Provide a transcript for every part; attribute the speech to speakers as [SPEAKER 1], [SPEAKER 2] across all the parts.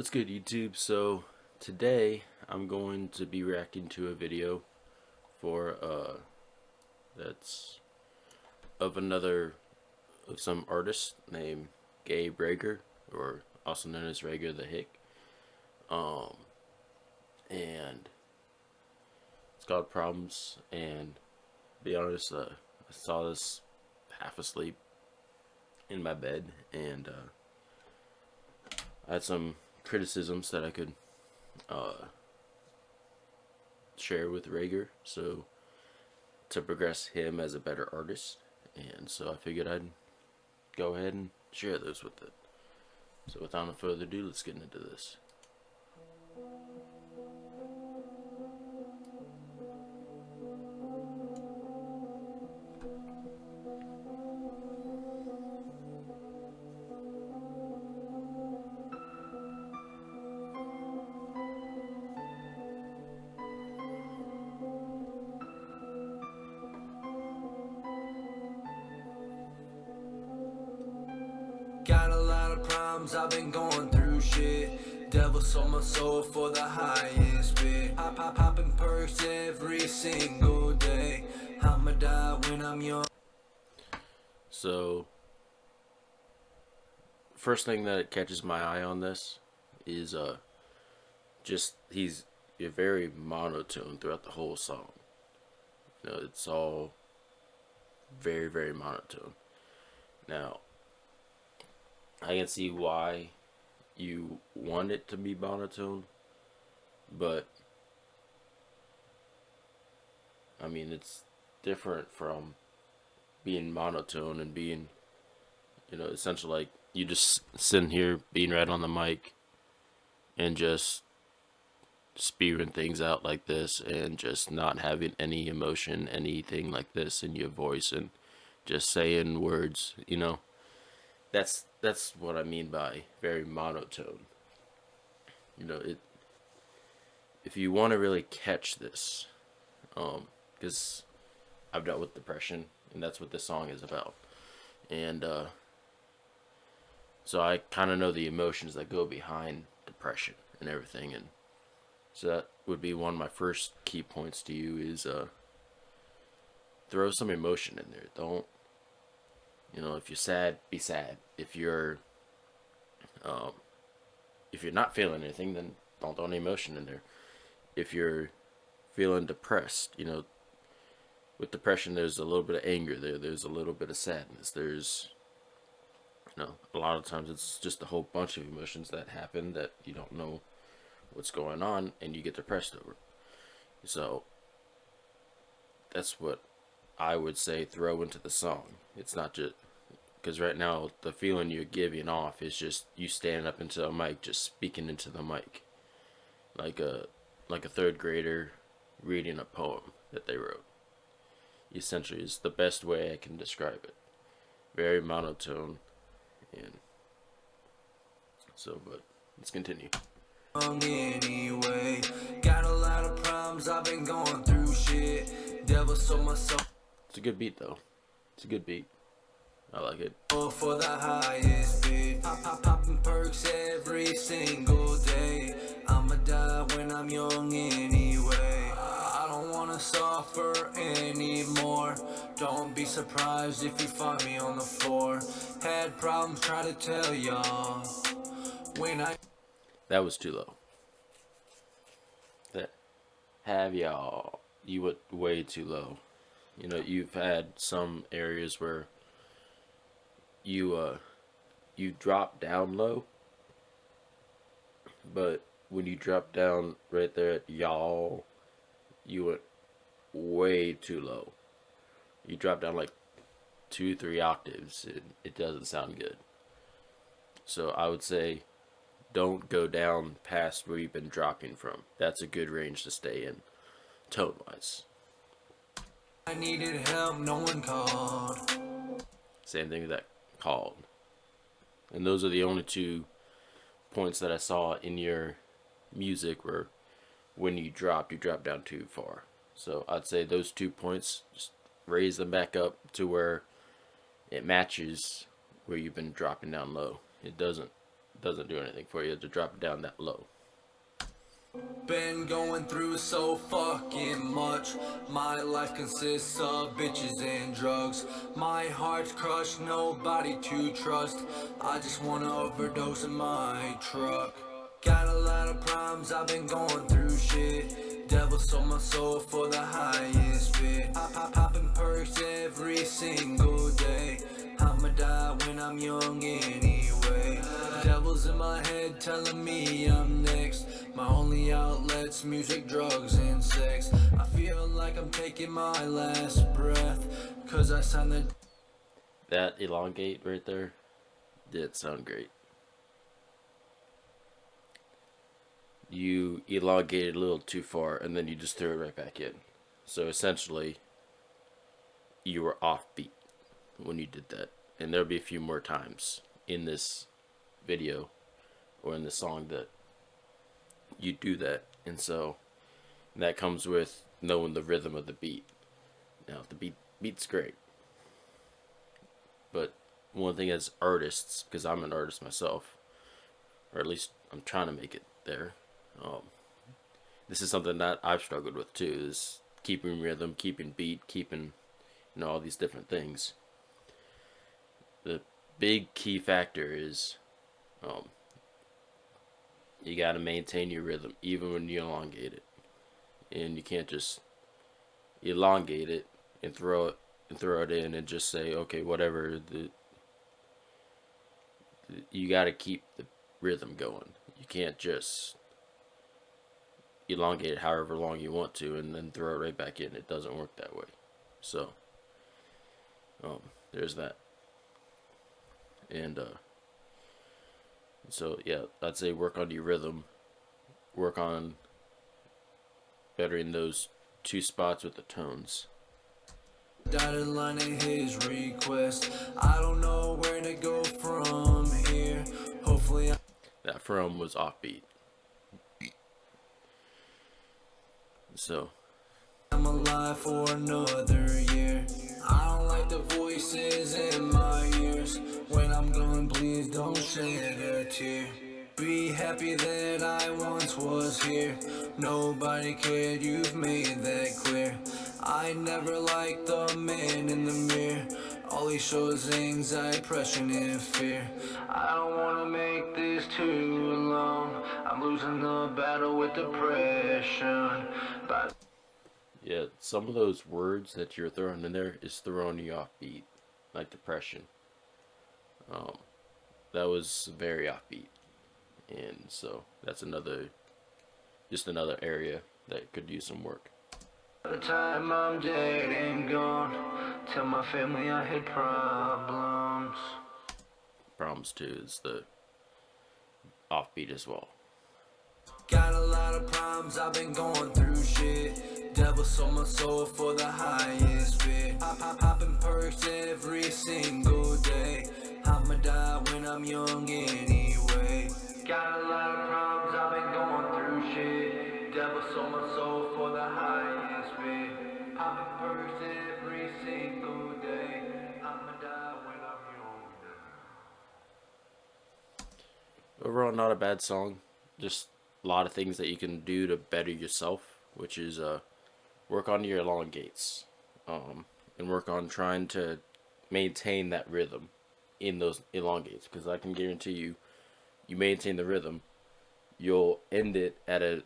[SPEAKER 1] What's good, YouTube? So today I'm going to be reacting to a video for that's of some artist named Gabe Reger, or also known as Reger The Hick. Um and it's called Problems, and to be honest, I saw this half asleep in my bed, and I had some criticisms that I could share with Reger, so to progress him as a better artist, and so I figured I'd go ahead and share those with it. So without no further ado, let's get into this.
[SPEAKER 2] Got a lot of problems, I've been going through shit. Devil sold my soul for the highest bid. Popping perks every single day. I'ma die when I'm young.
[SPEAKER 1] So first thing that catches my eye on this is just he's very monotone throughout the whole song. You know, it's all very monotone. Now, I can see why you want it to be monotone, but I mean, it's different from being monotone and being, essentially like you just sitting here being right on the mic and just spewing things out like this and just not having any emotion, anything like this in your voice, and just saying words, That's what I mean by very monotone. If you want to really catch this, because I've dealt with depression, and that's what this song is about, and so I kind of know the emotions that go behind depression and everything, and so that would be one of my first key points to you is throw some emotion in there. Don't, if you're sad, be sad. If you're not feeling anything, then don't throw any emotion in there. If you're feeling depressed, with depression, there's a little bit of anger there. There's a little bit of sadness. There's, a lot of times it's just a whole bunch of emotions that happen that you don't know what's going on, and you get depressed over. So that's what I would say throw into the song. It's not just because right now the feeling you're giving off is just you standing up into a mic, just speaking into the mic, like a third grader reading a poem that they wrote. Essentially, is the best way I can describe it. Very monotone, and so. But let's continue.
[SPEAKER 2] Anyway, got a lot of problems, I've been going through shit. Devil sold my soul.
[SPEAKER 1] It's a good beat though. It's a good beat. I like it.
[SPEAKER 2] For the highest bid. Popping perks every single day. I'ma die when I'm young anyway. I don't wanna suffer anymore. Don't be surprised if you find me on the floor. Had problems, try to tell y'all.
[SPEAKER 1] That was too low. That have y'all. You went way too low. You've had some areas where you drop down low, but when you drop down right there at y'all, you went way too low. You drop down like 2-3 octaves, and it doesn't sound good. So I would say don't go down past where you've been dropping from. That's a good range to stay in, tone wise.
[SPEAKER 2] I needed help, no one called.
[SPEAKER 1] Same thing with that called. And those are the only 2 points that I saw in your music where when you drop down too far. So I'd say those 2 points, just raise them back up to where it matches where you've been dropping down low. It doesn't doesn't do anything for you to drop it down that low.
[SPEAKER 2] Been going through so fucking much. My life consists of bitches and drugs. My heart's crushed, nobody to trust. I just wanna overdose in my truck. Got a lot of problems, I've been going through shit. Devil sold my soul for the highest bid. Popping perks every single day. I'ma die when I'm young anyway. Devil's in my head telling me I'm next. My only outlet's music, drugs, and sex. I feel like I'm taking my last breath, cause I signed the...
[SPEAKER 1] That elongate right there did sound great. You elongated a little too far, and then you just threw it right back in. So essentially, you were offbeat when you did that. And there'll be a few more times in this video or in the song that you do that. And so that comes with knowing the rhythm of the beat. Now, the beat's great. But one thing as artists, because I'm an artist myself, or at least I'm trying to make it there, this is something that I've struggled with too, is keeping rhythm, keeping beat, keeping, all these different things. The big key factor is you got to maintain your rhythm even when you elongate it, and you can't just elongate it and throw it in and just say, okay, whatever. You got to keep the rhythm going. You can't just elongate it however long you want to and then throw it right back in. It doesn't work that way. So there's that. And so yeah, I'd say work on your rhythm, work on bettering those two spots with the tones.
[SPEAKER 2] Dotted line in his request. I don't know where to go from here. Hopefully
[SPEAKER 1] that from was offbeat. So
[SPEAKER 2] I'm alive for another year. I don't like the voices in my ears. When I'm gone, please don't shed a tear. Be happy that I once was here. Nobody cared, you've made that clear. I never liked the man in the mirror. All he shows anxiety, depression, and fear. I don't wanna make this too long. I'm losing the battle with depression. But
[SPEAKER 1] yeah, some of those words that you're throwing in there is throwing you off beat, like depression. That was very offbeat, and so that's another area that could use some work.
[SPEAKER 2] by the time I'm dead and gone, tell my family I had problems.
[SPEAKER 1] Problems too is the offbeat as well.
[SPEAKER 2] Got a lot of problems, I've been going through shit. Devil sold my soul for the highest bid. Popping perks every single day. I'ma die when I'm young anyway. Got a lot of problems, I've been going through shit. Devil sold my soul for the highest bid. Popping perks every single day. I'ma die when I'm young.
[SPEAKER 1] Overall, not a bad song. Just a lot of things that you can do to better yourself, which is work on your elongates, and work on trying to maintain that rhythm in those elongates. Because I can guarantee you, you maintain the rhythm, you'll end it at a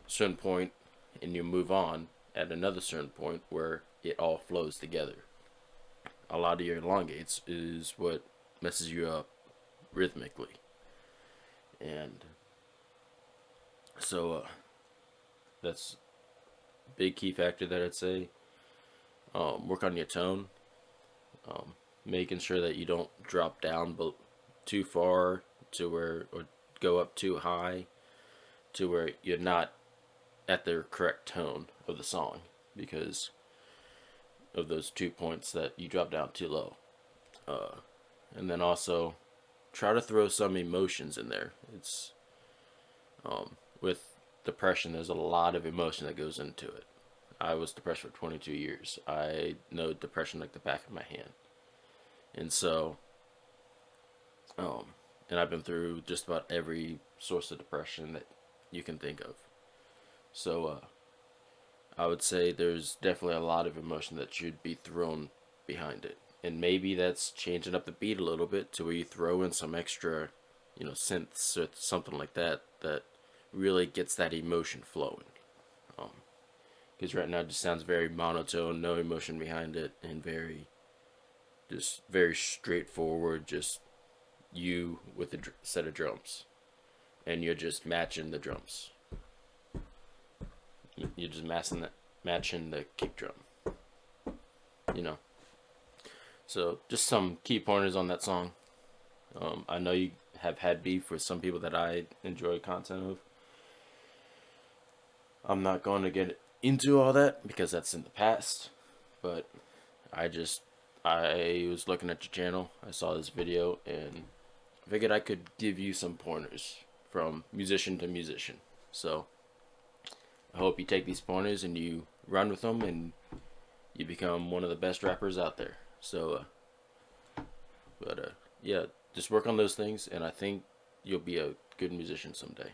[SPEAKER 1] certain point, and you move on at another certain point where it all flows together. A lot of your elongates is what messes you up rhythmically, and so that's a big key factor that I'd say. Work on your tone, making sure that you don't drop down too far to where, or go up too high to where you're not at the correct tone of the song because of those 2 points that you drop down too low. And then also try to throw some emotions in there. It's with depression, there's a lot of emotion that goes into it. I was depressed for 22 years. I know depression like the back of my hand. And so, and and I've been through just about every source of depression that you can think of. So I would say there's definitely a lot of emotion that should be thrown behind it, and maybe that's changing up the beat a little bit to where you throw in some extra, synths or something like that that really gets that emotion flowing. Because right now it just sounds very monotone, no emotion behind it, and very straightforward. Just you with a set of drums, and you're just matching the drums. You're just matching the kick drum. You know. So just some key pointers on that song. I know you have had beef with some people that I enjoy content of. I'm not going to get into all that because that's in the past. But I was looking at your channel. I saw this video and figured I could give you some pointers from musician to musician. So I hope you take these pointers and you run with them and you become one of the best rappers out there. So, yeah, just work on those things, and I think you'll be a good musician someday.